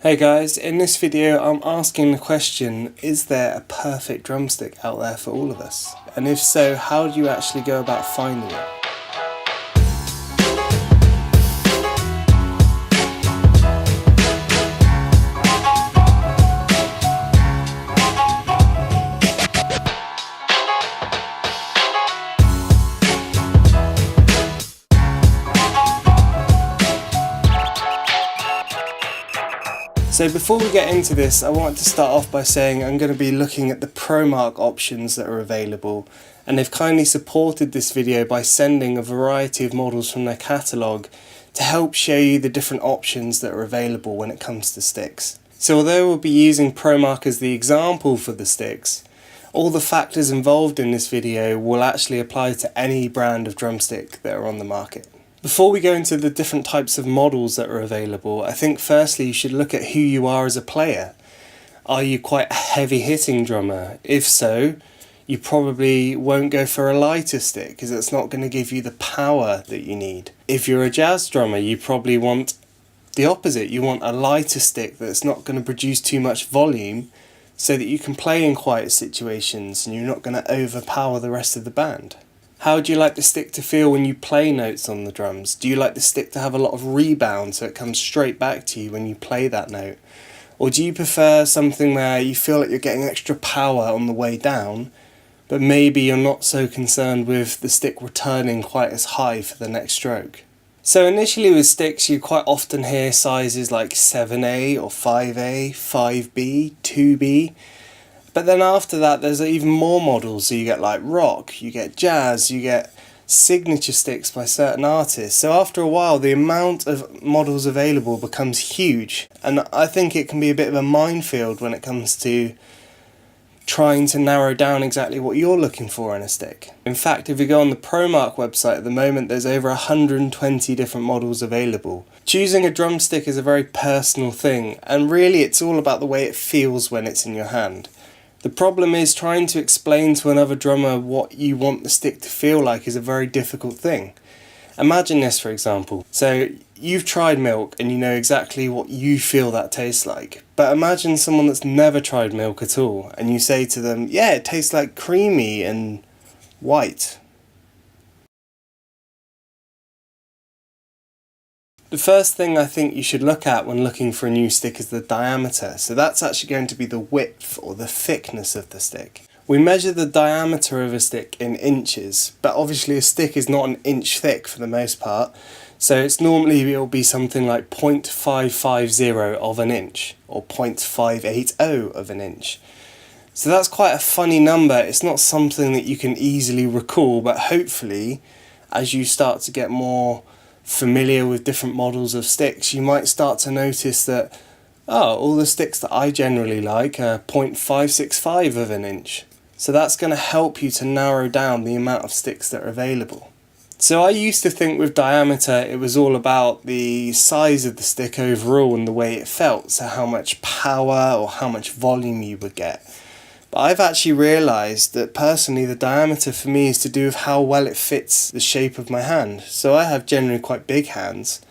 Hey guys, in this video I'm asking the question, is there a perfect drumstick out there for all of us? And if so, how do you actually go about finding it? So before we get into this, I wanted to start off by saying I'm going to be looking at the ProMark options that are available, and they've kindly supported this video by sending a variety of models from their catalogue to help show you the different options that are available when it comes to sticks. So although we'll be using ProMark as the example for the sticks, all the factors involved in this video will actually apply to any brand of drumstick that are on the market. Before we go into the different types of models that are available, I think firstly you should look at who you are as a player. Are you quite a heavy hitting drummer? If so, you probably won't go for a lighter stick because it's not going to give you the power that you need. If you're a jazz drummer, you probably want the opposite. You want a lighter stick that's not going to produce too much volume so that you can play in quiet situations and you're not going to overpower the rest of the band. How do you like the stick to feel when you play notes on the drums? Do you like the stick to have a lot of rebound so it comes straight back to you when you play that note? Or do you prefer something where you feel like you're getting extra power on the way down, but maybe you're not so concerned with the stick returning quite as high for the next stroke? So initially with sticks you quite often hear sizes like 7A or 5A, 5B, 2B. But then after that there's even more models, so you get like rock, you get jazz, you get signature sticks by certain artists. So after a while the amount of models available becomes huge, and I think it can be a bit of a minefield when it comes to trying to narrow down exactly what you're looking for in a stick. In fact, if you go on the ProMark website at the moment, there's over 120 different models available. Choosing a drumstick is a very personal thing, and really it's all about the way it feels when it's in your hand. The problem is trying to explain to another drummer what you want the stick to feel like is a very difficult thing. Imagine this, for example. So you've tried milk and you know exactly what you feel that tastes like. But imagine someone that's never tried milk at all and you say to them, yeah, it tastes like creamy and white. The first thing I think you should look at when looking for a new stick is the diameter. So that's actually going to be the width or the thickness of the stick. We measure the diameter of a stick in inches, but obviously a stick is not an inch thick for the most part. So it'll be something like 0.550 of an inch or 0.580 of an inch. So that's quite a funny number. It's not something that you can easily recall, but hopefully as you start to get more familiar with different models of sticks, you might start to notice that, all the sticks that I generally like are 0.565 of an inch. So that's going to help you to narrow down the amount of sticks that are available. So I used to think with diameter it was all about the size of the stick overall and the way it felt, so how much power or how much volume you would get. But I've actually realised that personally the diameter for me is to do with how well it fits the shape of my hand. So I have generally quite big hands.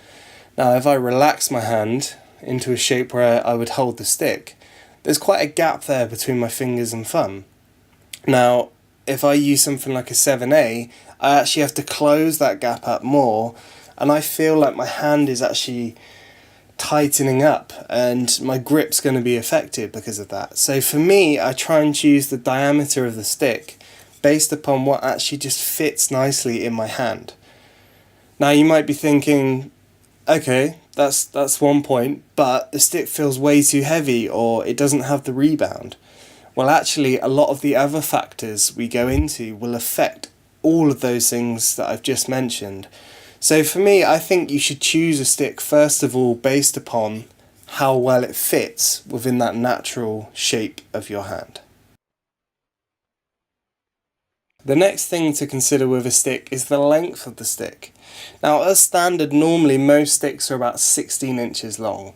Now if I relax my hand into a shape where I would hold the stick, there's quite a gap there between my fingers and thumb. Now if I use something like a 7A, I actually have to close that gap up more, and I feel like my hand is actually tightening up and my grip's going to be affected because of that. So for me, I try and choose the diameter of the stick based upon what actually just fits nicely in my hand. Now you might be thinking, okay, that's one point, but the stick feels way too heavy or it doesn't have the rebound. Well, actually a lot of the other factors we go into will affect all of those things that I've just mentioned. So for me, I think you should choose a stick first of all based upon how well it fits within that natural shape of your hand. The next thing to consider with a stick is the length of the stick. Now as standard, normally most sticks are about 16 inches long.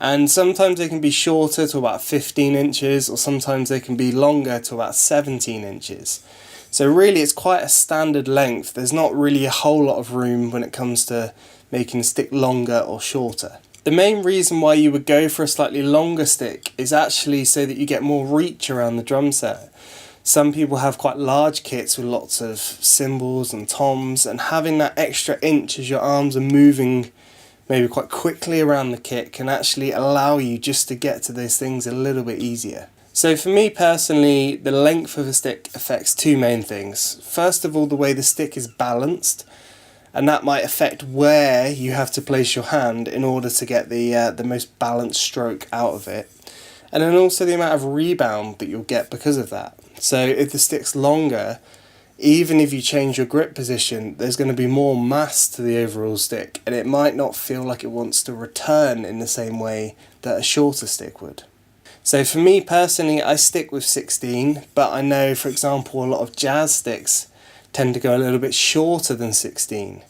And sometimes they can be shorter to about 15 inches, or sometimes they can be longer to about 17 inches. So really it's quite a standard length. There's not really a whole lot of room when it comes to making a stick longer or shorter. The main reason why you would go for a slightly longer stick is actually so that you get more reach around the drum set. Some people have quite large kits with lots of cymbals and toms, and having that extra inch as your arms are moving maybe quite quickly around the kit can actually allow you just to get to those things a little bit easier. So for me personally, the length of a stick affects two main things. First of all, the way the stick is balanced, and that might affect where you have to place your hand in order to get the most balanced stroke out of it. And then also the amount of rebound that you'll get because of that. So if the stick's longer, even if you change your grip position, there's going to be more mass to the overall stick, and it might not feel like it wants to return in the same way that a shorter stick would. So for me personally, I stick with 16, but I know, for example, a lot of jazz sticks tend to go a little bit shorter than 16.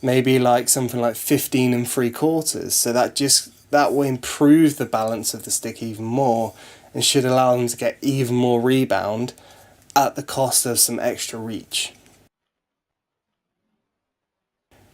Maybe like something like 15 3/4. So that will improve the balance of the stick even more and should allow them to get even more rebound at the cost of some extra reach.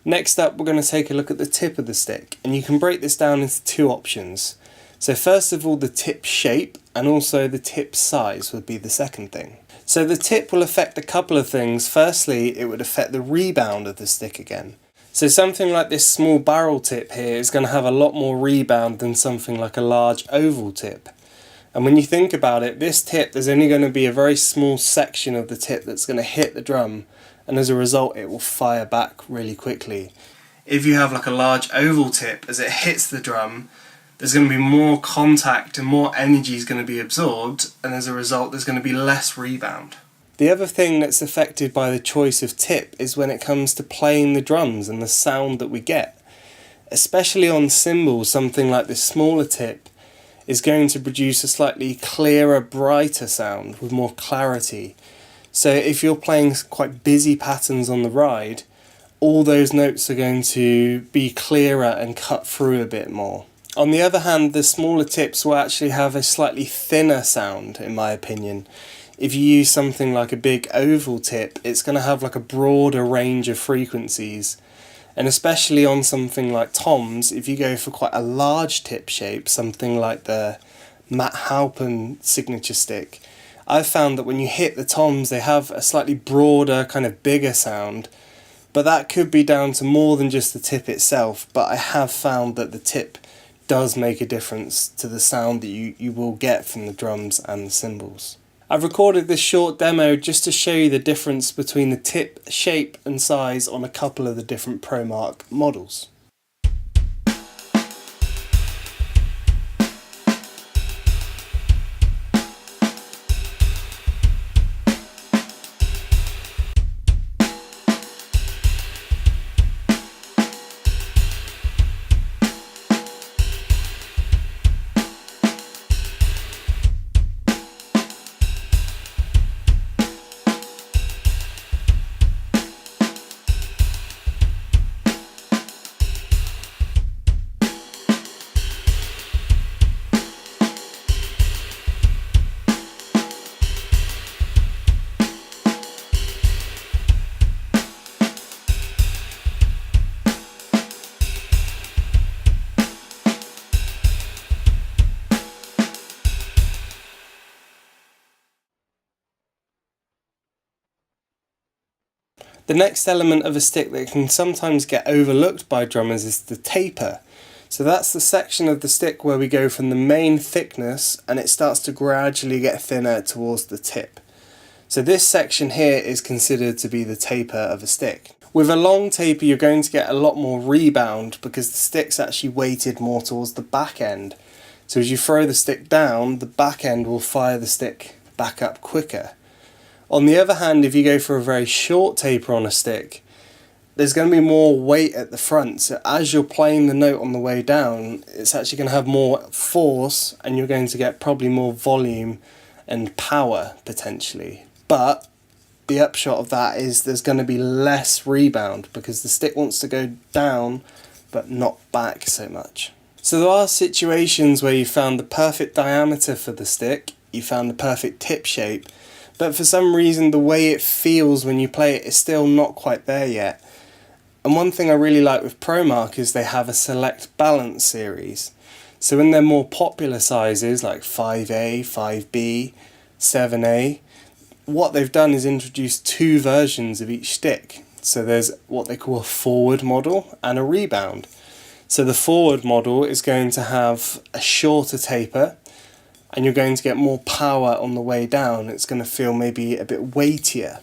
Next up, we're going to take a look at the tip of the stick, and you can break this down into two options. So first of all, the tip shape, and also the tip size would be the second thing. So the tip will affect a couple of things. Firstly, it would affect the rebound of the stick again. So something like this small barrel tip here is going to have a lot more rebound than something like a large oval tip. And when you think about it, this tip, there's only going to be a very small section of the tip that's going to hit the drum, and as a result it will fire back really quickly. If you have like a large oval tip, as it hits the drum, there's going to be more contact and more energy is going to be absorbed, and as a result there's going to be less rebound. The other thing that's affected by the choice of tip is when it comes to playing the drums and the sound that we get. Especially on cymbals, something like this smaller tip is going to produce a slightly clearer, brighter sound with more clarity. So if you're playing quite busy patterns on the ride, all those notes are going to be clearer and cut through a bit more. On the other hand, the smaller tips will actually have a slightly thinner sound, in my opinion. If you use something like a big oval tip, it's going to have like a broader range of frequencies. And especially on something like toms, if you go for quite a large tip shape, something like the Matt Halpin signature stick, I've found that when you hit the toms, they have a slightly broader, kind of bigger sound. But that could be down to more than just the tip itself, but I have found that the tip does make a difference to the sound that you will get from the drums and the cymbals. I've recorded this short demo just to show you the difference between the tip shape and size on a couple of the different ProMark models. The next element of a stick that can sometimes get overlooked by drummers is the taper. So that's the section of the stick where we go from the main thickness and it starts to gradually get thinner towards the tip. So this section here is considered to be the taper of a stick. With a long taper you're going to get a lot more rebound because the stick's actually weighted more towards the back end. So as you throw the stick down, the back end will fire the stick back up quicker. On the other hand, if you go for a very short taper on a stick, there's going to be more weight at the front. So as you're playing the note on the way down, it's actually going to have more force and you're going to get probably more volume and power potentially. But the upshot of that is there's going to be less rebound because the stick wants to go down but not back so much. So there are situations where you found the perfect diameter for the stick, you found the perfect tip shape, but for some reason the way it feels when you play it is still not quite there yet. And one thing I really like with ProMark is they have a select balance series. So in their more popular sizes like 5A, 5B, 7A, what they've done is introduce two versions of each stick. So there's what they call a forward model and a rebound. So the forward model is going to have a shorter taper and you're going to get more power on the way down. It's going to feel maybe a bit weightier.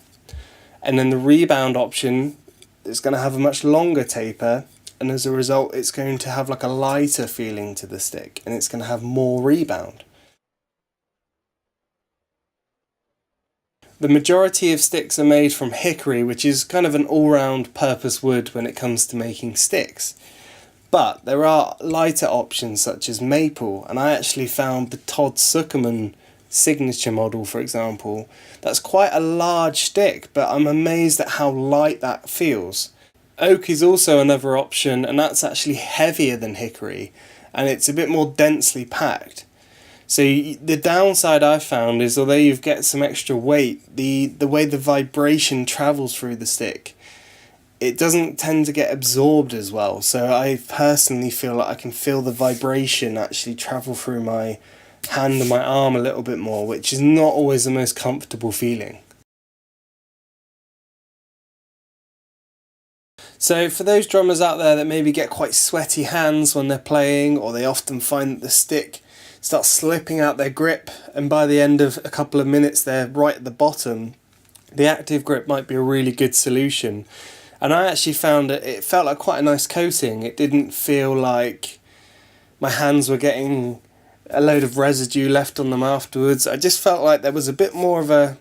And then the rebound option is going to have a much longer taper, and as a result it's going to have like a lighter feeling to the stick and it's going to have more rebound. The majority of sticks are made from hickory, which is kind of an all-round purpose wood when it comes to making sticks. But there are lighter options such as maple, and I actually found the Todd Suckerman signature model, for example. That's quite a large stick, but I'm amazed at how light that feels. Oak is also another option, and that's actually heavier than hickory, and it's a bit more densely packed. So the downside I found is, although you get some extra weight, the way the vibration travels through the stick, it doesn't tend to get absorbed as well. So I personally feel like I can feel the vibration actually travel through my hand and my arm a little bit more, which is not always the most comfortable feeling. So for those drummers out there that maybe get quite sweaty hands when they're playing, or they often find that the stick starts slipping out their grip and by the end of a couple of minutes they're right at the bottom, the active grip might be a really good solution. And I actually found that it felt like quite a nice coating. It didn't feel like my hands were getting a load of residue left on them afterwards. I just felt like there was a bit more of a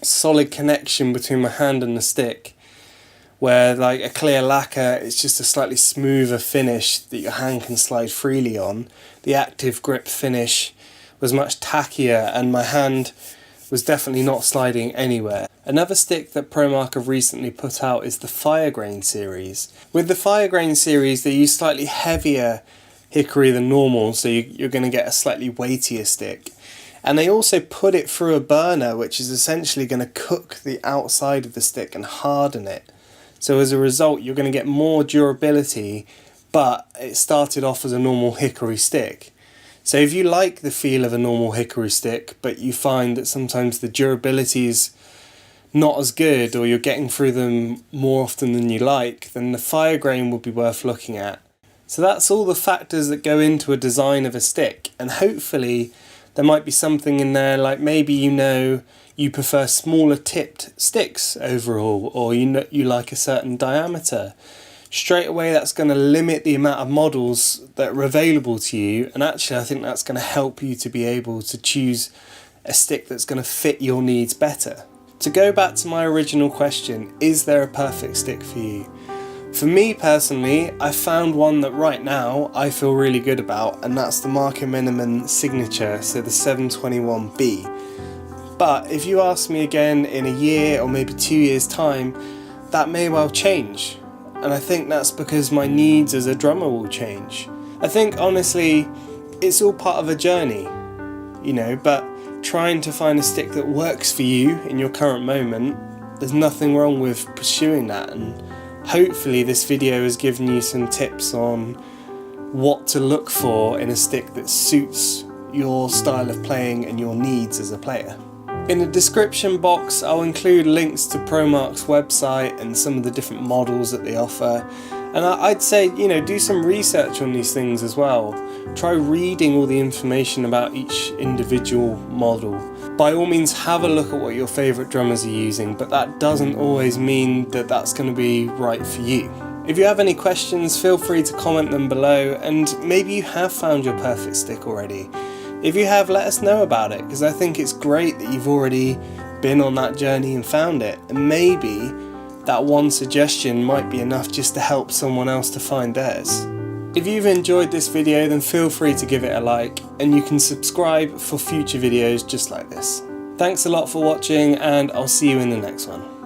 solid connection between my hand and the stick, where like a clear lacquer, it's just a slightly smoother finish that your hand can slide freely on. The active grip finish was much tackier and my hand was definitely not sliding anywhere. Another stick that ProMark have recently put out is the Firegrain series. With the Firegrain series they use slightly heavier hickory than normal, so you're going to get a slightly weightier stick. And they also put it through a burner, which is essentially going to cook the outside of the stick and harden it. So as a result you're going to get more durability, but it started off as a normal hickory stick. So if you like the feel of a normal hickory stick, but you find that sometimes the durability is not as good, or you're getting through them more often than you like, then the Firegrain would be worth looking at. So that's all the factors that go into a design of a stick, and hopefully there might be something in there like maybe you prefer smaller tipped sticks overall, or you like a certain diameter. Straight away that's going to limit the amount of models that are available to you, and actually I think that's going to help you to be able to choose a stick that's going to fit your needs better. To go back to my original question, is there a perfect stick for you? For me personally, I found one that right now I feel really good about, and that's the Marco Miniman signature, so the 721B. But if you ask me again in a year or maybe 2 years time, that may well change. And I think that's because my needs as a drummer will change. I think honestly, it's all part of a journey, but trying to find a stick that works for you in your current moment, there's nothing wrong with pursuing that. And hopefully this video has given you some tips on what to look for in a stick that suits your style of playing and your needs as a player. In the description box I'll include links to ProMark's website and some of the different models that they offer, and I'd say do some research on these things as well. Try reading all the information about each individual model. By all means have a look at what your favourite drummers are using, but that doesn't always mean that that's going to be right for you. If you have any questions, feel free to comment them below, and maybe you have found your perfect stick already. If you have, let us know about it, because I think it's great that you've already been on that journey and found it, and maybe that one suggestion might be enough just to help someone else to find theirs. If you've enjoyed this video, then feel free to give it a like, and you can subscribe for future videos just like this. Thanks a lot for watching, and I'll see you in the next one.